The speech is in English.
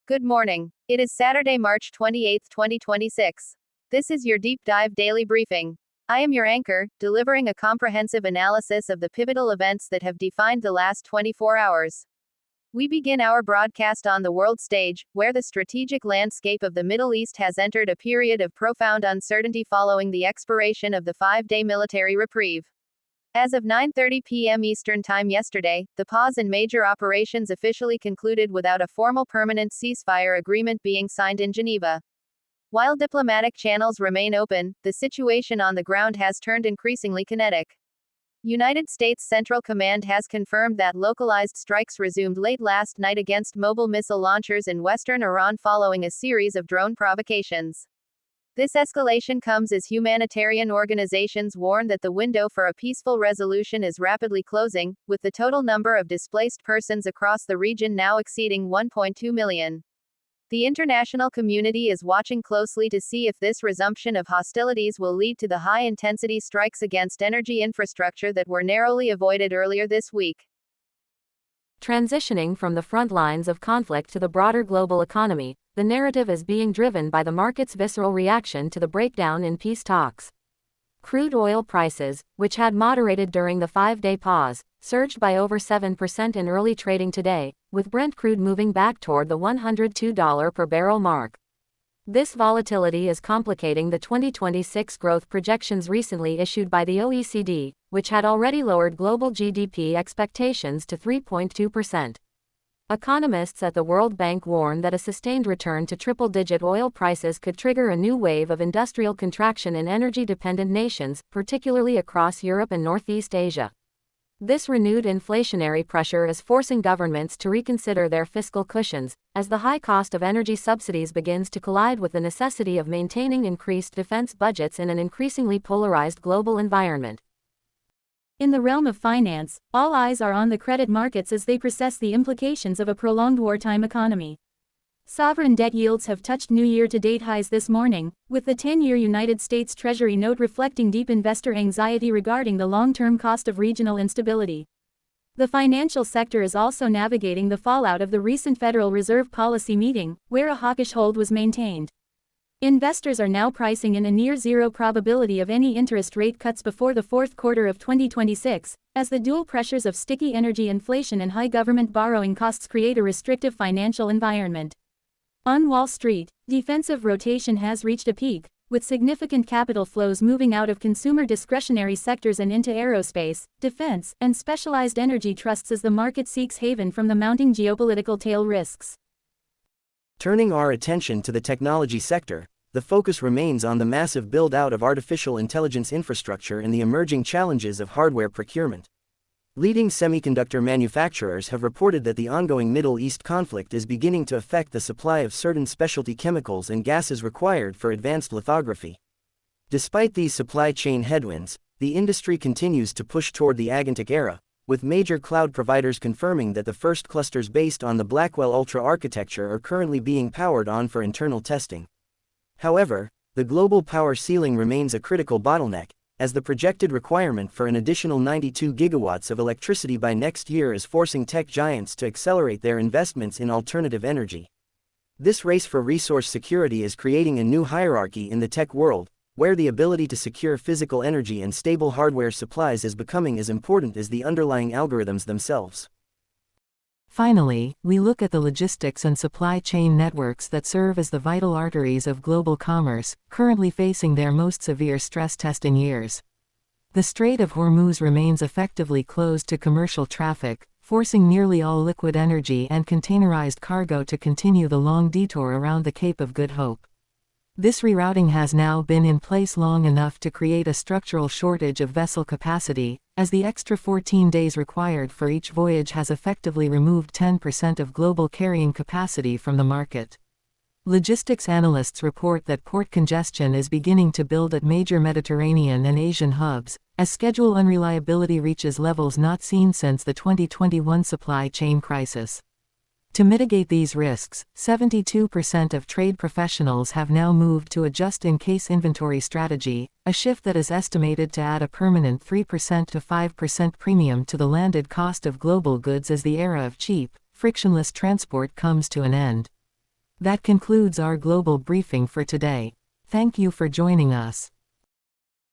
Good morning. It is Saturday, March 28, 2026. This is your deep dive daily briefing. I am your anchor, delivering a comprehensive analysis of the pivotal events that have defined the last 24 hours. We begin our broadcast on the world stage, where the strategic landscape of the Middle East has entered a period of profound uncertainty following the expiration of the 5-day military reprieve. As of 9:30 p.m. Eastern Time yesterday, the pause in major operations officially concluded without a formal permanent ceasefire agreement being signed in Geneva. While diplomatic channels remain open, the situation on the ground has turned increasingly kinetic. United States Central Command has confirmed that localized strikes resumed late last night against mobile missile launchers in western Iran following a series of drone provocations. This escalation comes as humanitarian organizations warn that the window for a peaceful resolution is rapidly closing, with the total number of displaced persons across the region now exceeding 1.2 million. The international community is watching closely to see if this resumption of hostilities will lead to the high-intensity strikes against energy infrastructure that were narrowly avoided earlier this week. Transitioning from the front lines of conflict to the broader global economy, the narrative is being driven by the market's visceral reaction to the breakdown in peace talks. Crude oil prices, which had moderated during the 5-day pause, surged by over 7% in early trading today, with Brent crude moving back toward the $102 per barrel mark. This volatility is complicating the 2026 growth projections recently issued by the OECD, which had already lowered global GDP expectations to 3.2%. Economists at the World Bank warn that a sustained return to triple-digit oil prices could trigger a new wave of industrial contraction in energy-dependent nations, particularly across Europe and Northeast Asia. This renewed inflationary pressure is forcing governments to reconsider their fiscal cushions, as the high cost of energy subsidies begins to collide with the necessity of maintaining increased defense budgets in an increasingly polarized global environment. In the realm of finance, all eyes are on the credit markets as they process the implications of a prolonged wartime economy. Sovereign debt yields have touched new year-to-date highs this morning, with the 10-year United States Treasury note reflecting deep investor anxiety regarding the long-term cost of regional instability. The financial sector is also navigating the fallout of the recent Federal Reserve policy meeting, where a hawkish hold was maintained. Investors are now pricing in a near-zero probability of any interest rate cuts before the fourth quarter of 2026, as the dual pressures of sticky energy inflation and high government borrowing costs create a restrictive financial environment. On Wall Street, defensive rotation has reached a peak, with significant capital flows moving out of consumer discretionary sectors and into aerospace, defense, and specialized energy trusts as the market seeks haven from the mounting geopolitical tail risks. Turning our attention to the technology sector, the focus remains on the massive build-out of artificial intelligence infrastructure and the emerging challenges of hardware procurement. Leading semiconductor manufacturers have reported that the ongoing Middle East conflict is beginning to affect the supply of certain specialty chemicals and gases required for advanced lithography. Despite these supply chain headwinds, the industry continues to push toward the agentic era, with major cloud providers confirming that the first clusters based on the Blackwell Ultra architecture are currently being powered on for internal testing. However, the global power ceiling remains a critical bottleneck, as the projected requirement for an additional 92 gigawatts of electricity by next year is forcing tech giants to accelerate their investments in alternative energy. This race for resource security is creating a new hierarchy in the tech world, where the ability to secure physical energy and stable hardware supplies is becoming as important as the underlying algorithms themselves. Finally, we look at the logistics and supply chain networks that serve as the vital arteries of global commerce, currently facing their most severe stress test in years. The Strait of Hormuz remains effectively closed to commercial traffic, forcing nearly all liquid energy and containerized cargo to continue the long detour around the Cape of Good Hope. This rerouting has now been in place long enough to create a structural shortage of vessel capacity, as the extra 14 days required for each voyage has effectively removed 10% of global carrying capacity from the market. Logistics analysts report that port congestion is beginning to build at major Mediterranean and Asian hubs, as schedule unreliability reaches levels not seen since the 2021 supply chain crisis. To mitigate these risks, 72% of trade professionals have now moved to a just-in-case inventory strategy, a shift that is estimated to add a permanent 3% to 5% premium to the landed cost of global goods as the era of cheap, frictionless transport comes to an end. That concludes our global briefing for today. Thank you for joining us.